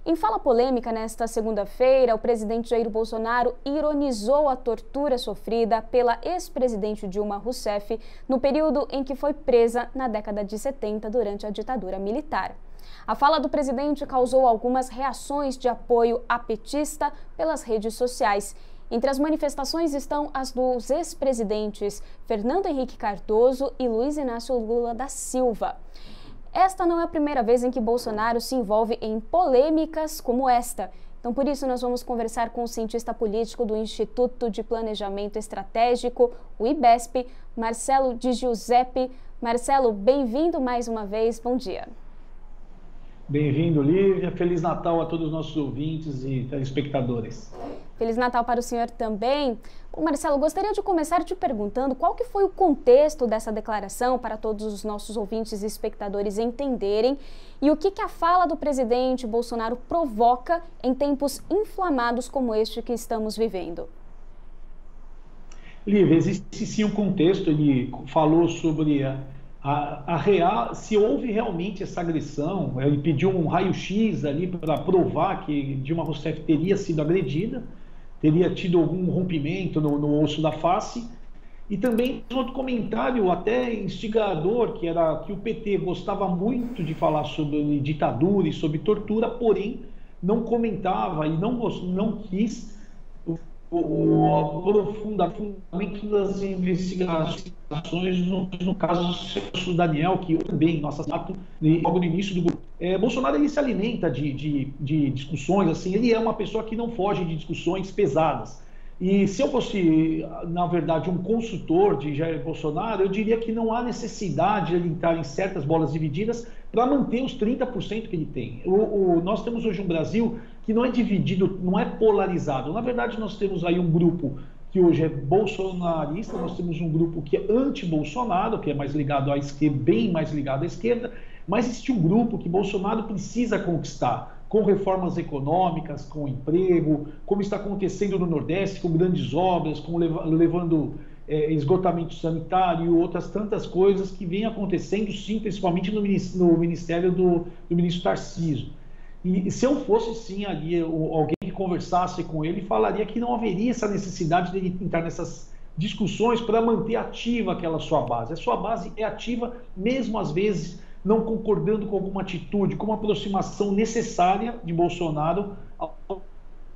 Em fala polêmica nesta segunda-feira, o presidente Jair Bolsonaro ironizou a tortura sofrida pela ex-presidente Dilma Rousseff no período em que foi presa na década de 70 durante a ditadura militar. A fala do presidente causou algumas reações de apoio à petista pelas redes sociais. Entre as manifestações estão as dos ex-presidentes Fernando Henrique Cardoso e Luiz Inácio Lula da Silva. Esta não é a primeira vez em que Bolsonaro se envolve em polêmicas como esta. Então, por isso, nós vamos conversar com o cientista político do Instituto de Planejamento Estratégico, o IBESP, Marcelo Di Giuseppe. Marcelo, bem-vindo mais uma vez. Bom dia. Bem-vindo, Lívia. Feliz Natal a todos os nossos ouvintes e telespectadores. Feliz Natal para o senhor também. Marcelo, gostaria de começar te perguntando qual que foi o contexto dessa declaração para todos os nossos ouvintes e espectadores entenderem e o que a fala do presidente Bolsonaro provoca em tempos inflamados como este que estamos vivendo. Lívia, existe sim um contexto. Ele falou sobre a real, se houve realmente essa agressão. Ele pediu um raio-x ali para provar que Dilma Rousseff teria sido agredida, teria tido algum rompimento no osso da face. E também outro comentário até instigador, que era que o PT gostava muito de falar sobre ditadura e sobre tortura, porém não comentava e não quis o aprofundamento das investigações no caso do Daniel, que também, logo no início do grupo. Bolsonaro ele se alimenta de discussões, assim, ele é uma pessoa que não foge de discussões pesadas. E se eu fosse, na verdade, um consultor de Jair Bolsonaro, eu diria que não há necessidade de ele entrar em certas bolas divididas para manter os 30% que ele tem. Nós temos hoje um Brasil que não é dividido, não é polarizado. Na verdade, nós temos aí um grupo que hoje é bolsonarista, nós temos um grupo que é anti-Bolsonaro, que é mais ligado à esquerda, bem mais ligado à esquerda, mas existe um grupo que Bolsonaro precisa conquistar, com reformas econômicas, com emprego, como está acontecendo no Nordeste, com grandes obras, levando esgotamento sanitário e outras tantas coisas que vêm acontecendo, sim, principalmente no ministério do ministro Tarcísio. E se eu fosse, sim, ali, alguém que conversasse com ele, falaria que não haveria essa necessidade de ele entrar nessas discussões para manter ativa aquela sua base. A sua base é ativa, mesmo às vezes não concordando com alguma atitude, com uma aproximação necessária de Bolsonaro ao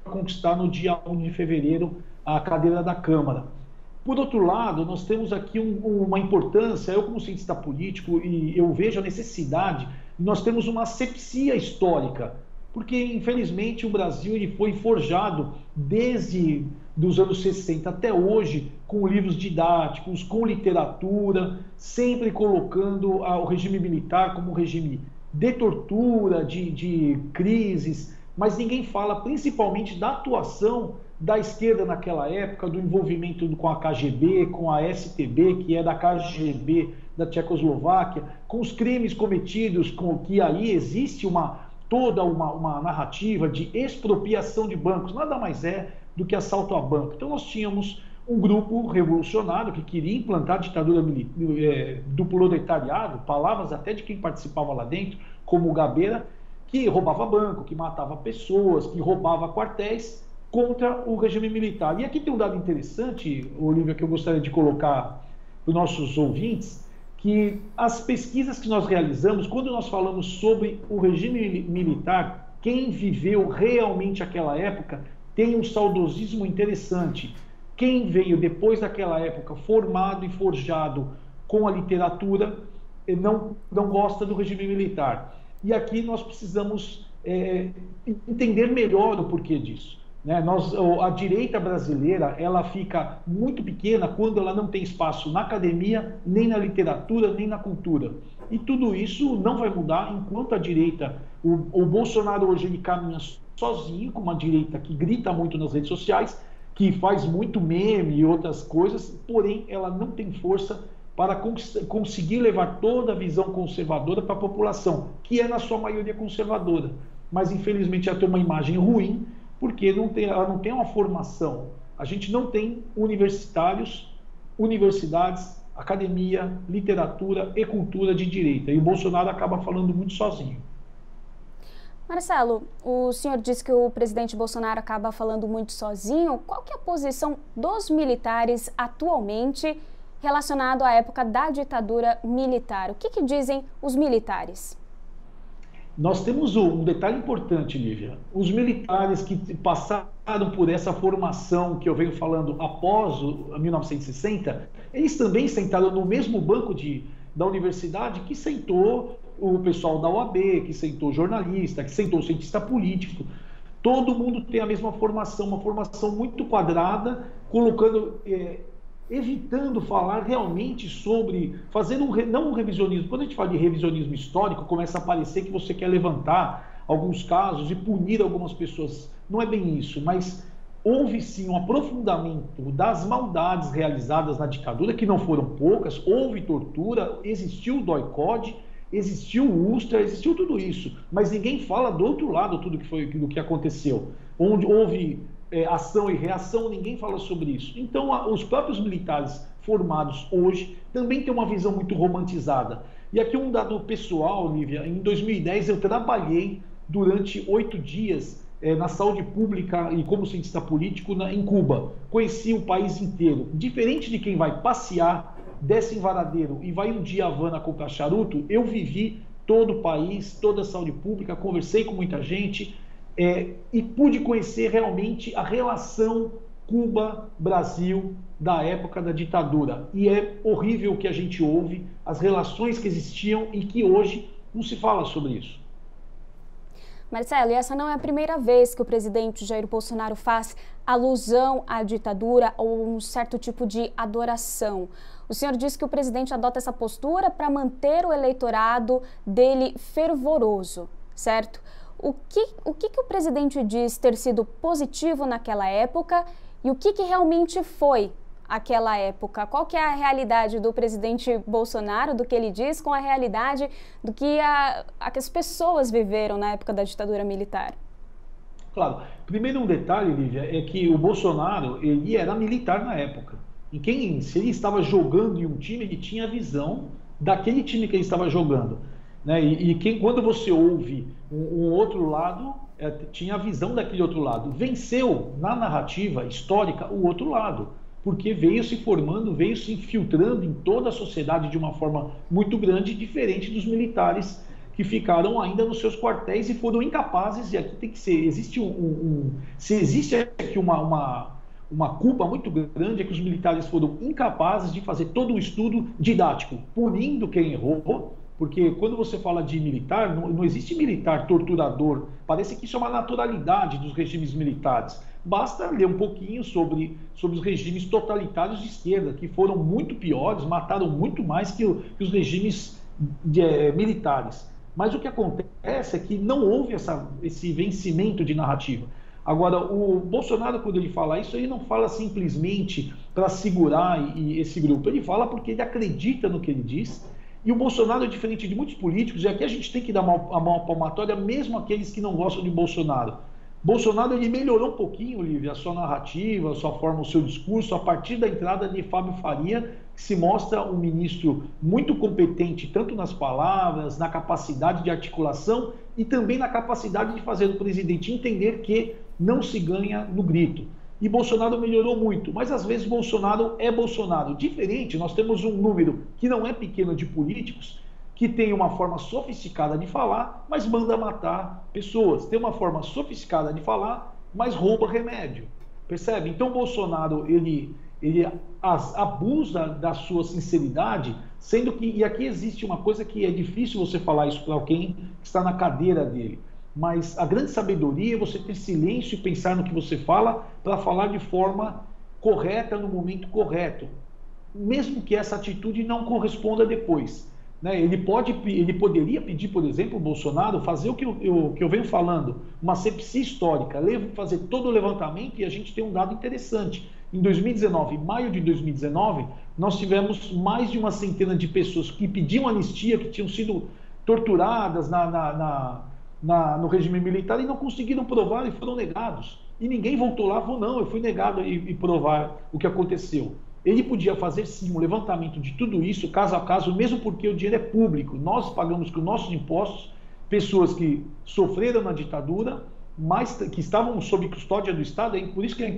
conquistar no dia 1 de fevereiro a cadeira da Câmara. Por outro lado, nós temos aqui uma importância, eu como cientista político, e eu vejo a necessidade, nós temos uma asepsia histórica, porque infelizmente o Brasil ele foi forjado desde dos anos 60 até hoje com livros didáticos, com literatura, sempre colocando o regime militar como um regime de tortura, de crises, mas ninguém fala principalmente da atuação da esquerda naquela época, do envolvimento com a KGB, com a STB, que é da KGB da Tchecoslováquia, com os crimes cometidos, com que aí existe toda uma narrativa de expropriação de bancos, nada mais é do que assalto a banco. Então nós tínhamos um grupo revolucionário que queria implantar a ditadura do proletariado, palavras até de quem participava lá dentro, como o Gabeira, que roubava banco, que matava pessoas, que roubava quartéis contra o regime militar. E aqui tem um dado interessante, Olívia, que eu gostaria de colocar para os nossos ouvintes, que as pesquisas que nós realizamos, quando nós falamos sobre o regime militar, quem viveu realmente aquela época tem um saudosismo interessante. Quem veio depois daquela época, formado e forjado com a literatura, não gosta do regime militar. E aqui nós precisamos entender melhor o porquê disso. A direita brasileira ela fica muito pequena quando ela não tem espaço na academia, nem na literatura, nem na cultura. E tudo isso não vai mudar enquanto a direita, o Bolsonaro hoje ele caminha sozinho, com uma direita que grita muito nas redes sociais, que faz muito meme e outras coisas, porém ela não tem força para conseguir levar toda a visão conservadora para a população, que é na sua maioria conservadora. Mas infelizmente ela tem uma imagem ruim, porque ela não tem uma formação. A gente não tem universitários, universidades, academia, literatura e cultura de direita. E o Bolsonaro acaba falando muito sozinho. Marcelo, o senhor disse que o presidente Bolsonaro acaba falando muito sozinho. Qual que é a posição dos militares atualmente relacionado à época da ditadura militar? O que dizem os militares? Nós temos um detalhe importante, Lívia. Os militares que passaram por essa formação que eu venho falando após 1960, eles também sentaram no mesmo banco da universidade que sentou o pessoal da OAB, que sentou jornalista, que sentou cientista político. Todo mundo tem a mesma formação, uma formação muito quadrada, evitando falar realmente sobre, fazendo não um revisionismo. Quando a gente fala de revisionismo histórico, começa a parecer que você quer levantar alguns casos e punir algumas pessoas. Não é bem isso, mas houve sim um aprofundamento das maldades realizadas na ditadura, que não foram poucas. Houve tortura, existiu o DOI-CODE, existiu o USTRA, existiu tudo isso, mas ninguém fala do outro lado do que aconteceu, onde houve ação e reação, ninguém fala sobre isso. Então, os próprios militares formados hoje também têm uma visão muito romantizada. E aqui um dado pessoal, Lívia, em 2010 eu trabalhei durante 8 dias na saúde pública e como cientista político em Cuba. Conheci o país inteiro. Diferente de quem vai passear, desce em Varadeiro e vai um dia a Havana comprar charuto, eu vivi todo o país, toda a saúde pública, conversei com muita gente e pude conhecer realmente a relação Cuba-Brasil da época da ditadura. E é horrível o que a gente ouve, as relações que existiam e que hoje não se fala sobre isso. Marcelo, e essa não é a primeira vez que o presidente Jair Bolsonaro faz alusão à ditadura ou um certo tipo de adoração. O senhor disse que o presidente adota essa postura para manter o eleitorado dele fervoroso, certo? O que o presidente diz ter sido positivo naquela época e o que realmente foi aquela época? Qual que é a realidade do presidente Bolsonaro, do que ele diz, com a realidade do que as pessoas viveram na época da ditadura militar? Claro. Primeiro um detalhe, Lívia, é que o Bolsonaro, ele era militar na época. E se ele estava jogando em um time, ele tinha a visão daquele time que ele estava jogando. Né? Quando você ouve um outro lado, tinha a visão daquele outro lado. Venceu na narrativa histórica o outro lado, porque veio se formando, veio se infiltrando em toda a sociedade de uma forma muito grande, diferente dos militares que ficaram ainda nos seus quartéis e foram incapazes, e aqui tem que ser, se existe aqui uma culpa muito grande, é que os militares foram incapazes de fazer todo o estudo didático, punindo quem errou, porque quando você fala de militar, não existe militar torturador, parece que isso é uma naturalidade dos regimes militares. Basta ler um pouquinho sobre os regimes totalitários de esquerda, que foram muito piores, mataram muito mais que os regimes militares. Mas o que acontece é que não houve esse vencimento de narrativa. Agora, o Bolsonaro, quando ele fala isso, ele não fala simplesmente para segurar esse grupo, ele fala porque ele acredita no que ele diz. E o Bolsonaro, diferente de muitos políticos, e aqui a gente tem que dar a mão à palmatória, mesmo aqueles que não gostam de Bolsonaro. Bolsonaro, ele melhorou um pouquinho, Lívia, a sua narrativa, a sua forma, o seu discurso, a partir da entrada de Fábio Faria, que se mostra um ministro muito competente, tanto nas palavras, na capacidade de articulação e também na capacidade de fazer o presidente entender que não se ganha no grito. E Bolsonaro melhorou muito, mas às vezes Bolsonaro é Bolsonaro. Diferente, nós temos um número que não é pequeno de políticos que tem uma forma sofisticada de falar, mas manda matar pessoas. Tem uma forma sofisticada de falar, mas rouba remédio. Percebe? Então Bolsonaro, ele abusa da sua sinceridade, sendo que, e aqui existe uma coisa que é difícil você falar isso para alguém que está na cadeira dele, mas a grande sabedoria é você ter silêncio e pensar no que você fala para falar de forma correta no momento correto, mesmo que essa atitude não corresponda depois. Né? Ele poderia pedir, por exemplo, o Bolsonaro fazer o que eu venho falando, uma sepsia histórica, fazer todo o levantamento, e a gente tem um dado interessante. Em 2019, em maio de 2019, nós tivemos mais de uma centena de pessoas que pediam anistia, que tinham sido torturadas no regime militar e não conseguiram provar e foram negados. E ninguém voltou lá e falou, não, eu fui negado e provar o que aconteceu. Ele podia fazer sim um levantamento de tudo isso, caso a caso, mesmo porque o dinheiro é público. Nós pagamos com nossos impostos pessoas que sofreram na ditadura, mas que estavam sob custódia do Estado, por isso que é a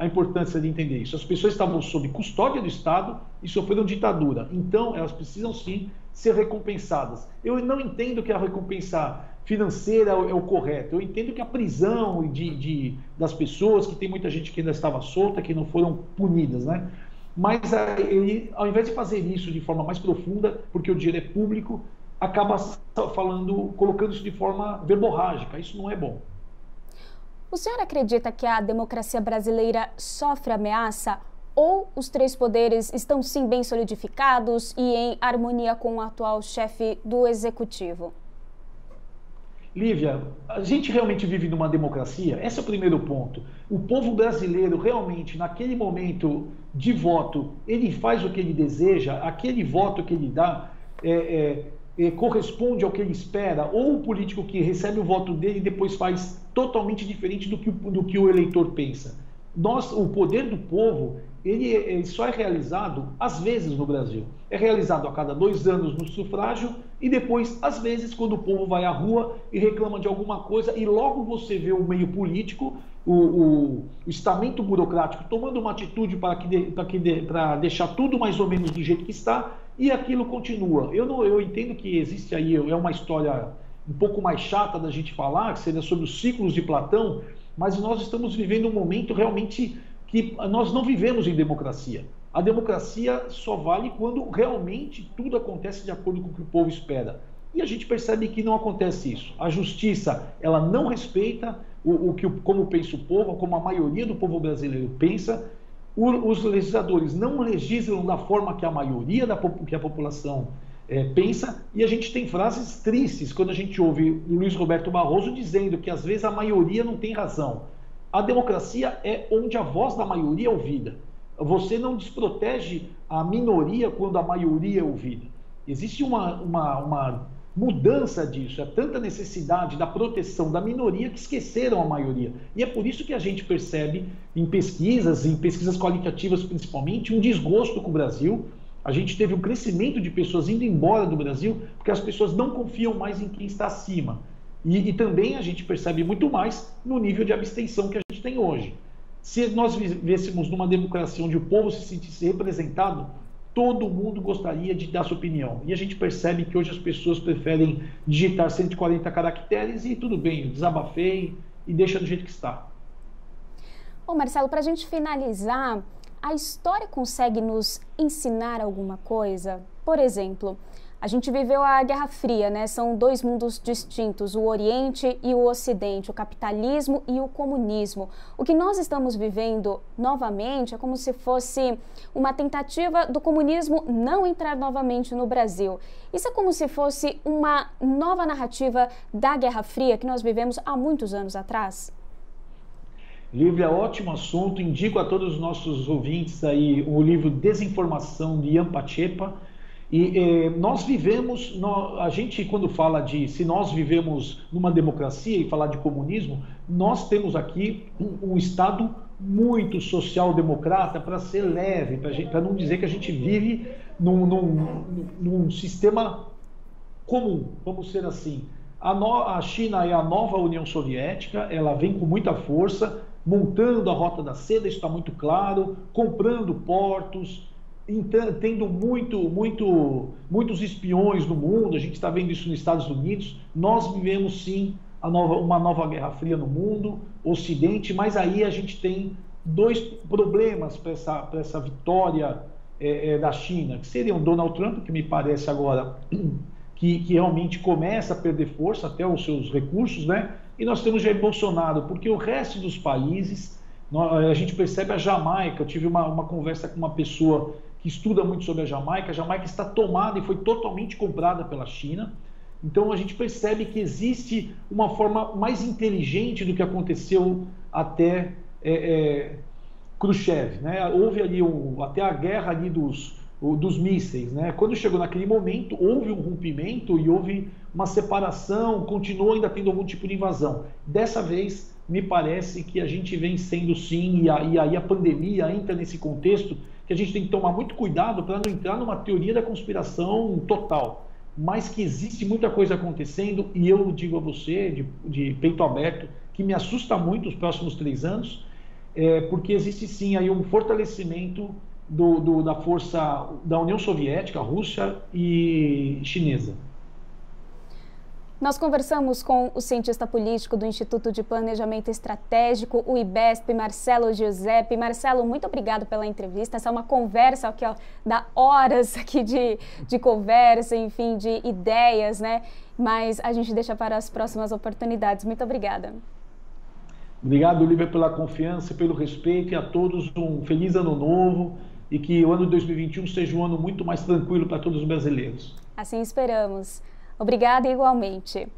importância de entender isso. As pessoas estavam sob custódia do Estado e sofreram ditadura. Então, elas precisam sim ser recompensadas. Eu não entendo que a recompensa financeira é o correto. Eu entendo que a prisão das pessoas, que tem muita gente que ainda estava solta, que não foram punidas, né? Mas ele, ao invés de fazer isso de forma mais profunda, porque o dinheiro é público, acaba colocando isso de forma verborrágica. Isso não é bom. O senhor acredita que a democracia brasileira sofre ameaça ou os três poderes estão sim bem solidificados e em harmonia com o atual chefe do executivo? Lívia, a gente realmente vive numa democracia? Esse é o primeiro ponto. O povo brasileiro realmente, naquele momento de voto, ele faz o que ele deseja, aquele voto que ele dá corresponde ao que ele espera, ou o político que recebe o voto dele depois faz totalmente diferente do que o eleitor pensa. O poder do povo, ele só é realizado às vezes no Brasil. É realizado a cada 2 anos no sufrágio e depois, às vezes, quando o povo vai à rua e reclama de alguma coisa e logo você vê o meio político, o estamento burocrático tomando uma atitude para deixar tudo mais ou menos do jeito que está e aquilo continua. Eu entendo que existe aí, é uma história um pouco mais chata da gente falar, que seria sobre os ciclos de Platão, mas nós estamos vivendo um momento realmente que nós não vivemos em democracia. A democracia só vale quando realmente tudo acontece de acordo com o que o povo espera. E a gente percebe que não acontece isso. A justiça, ela não respeita como pensa o povo, como a maioria do povo brasileiro pensa. Os legisladores não legislam da forma que a maioria que a população pensa, e a gente tem frases tristes quando a gente ouve o Luiz Roberto Barroso dizendo que às vezes a maioria não tem razão. A democracia é onde a voz da maioria é ouvida. Você não desprotege a minoria quando a maioria é ouvida. Existe uma mudança disso, é tanta necessidade da proteção da minoria que esqueceram a maioria. E é por isso que a gente percebe em pesquisas qualitativas principalmente, um desgosto com o Brasil. A gente teve um crescimento de pessoas indo embora do Brasil porque as pessoas não confiam mais em quem está acima. E também a gente percebe muito mais no nível de abstenção que a gente tem hoje. Se nós vivêssemos numa democracia onde o povo se sentisse representado, todo mundo gostaria de dar sua opinião. E a gente percebe que hoje as pessoas preferem digitar 140 caracteres e tudo bem, eu desabafei e deixa do jeito que está. Bom, Marcelo, para a gente finalizar, a história consegue nos ensinar alguma coisa? Por exemplo, a gente viveu a Guerra Fria, né? São 2 mundos distintos, o Oriente e o Ocidente, o capitalismo e o comunismo. O que nós estamos vivendo novamente é como se fosse uma tentativa do comunismo não entrar novamente no Brasil. Isso é como se fosse uma nova narrativa da Guerra Fria que nós vivemos há muitos anos atrás? Lívia, ótimo assunto. Indico a todos os nossos ouvintes aí o livro Desinformação, de Ian Pachepa. E nós vivemos, a gente quando fala se nós vivemos numa democracia e falar de comunismo, nós temos aqui um Estado muito social-democrata, para ser leve, para não dizer que a gente vive num sistema comum, vamos ser assim. A China é a nova União Soviética, ela vem com muita força, montando a Rota da Seda, isso está muito claro, comprando portos, tendo muitos espiões no mundo. A gente está vendo isso nos Estados Unidos. Nós vivemos sim uma nova Guerra Fria no mundo, Ocidente, mas aí a gente tem 2 problemas para essa vitória da China, que seriam Donald Trump, que me parece agora que realmente começa a perder força, até os seus recursos, né? E nós temos Jair Bolsonaro, porque o resto dos países, a gente percebe a Jamaica. Eu tive uma conversa com uma pessoa que estuda muito sobre a Jamaica está tomada e foi totalmente comprada pela China. Então a gente percebe que existe uma forma mais inteligente do que aconteceu até Khrushchev, né? Houve ali até a guerra ali dos mísseis, né? Quando chegou naquele momento, houve um rompimento e houve uma separação, continuou ainda tendo algum tipo de invasão. Dessa vez, me parece que a gente vem sendo sim, e aí a pandemia entra nesse contexto, que a gente tem que tomar muito cuidado para não entrar numa teoria da conspiração total. mas que existe muita coisa acontecendo, e eu digo a você, de peito aberto, que me assusta muito os próximos 3 anos, porque existe sim aí um fortalecimento da força da União Soviética, Rússia e chinesa. Nós conversamos com o cientista político do Instituto de Planejamento Estratégico, o IBESP, Marcelo Giuseppe. Marcelo, muito obrigado pela entrevista. Essa é uma conversa aqui, ó, dá horas aqui de conversa, enfim, de ideias, né? Mas a gente deixa para as próximas oportunidades. Muito obrigada. Obrigado, Olivia, pela confiança, pelo respeito, e a todos um feliz ano novo e que o ano de 2021 seja um ano muito mais tranquilo para todos os brasileiros. Assim esperamos. Obrigada igualmente.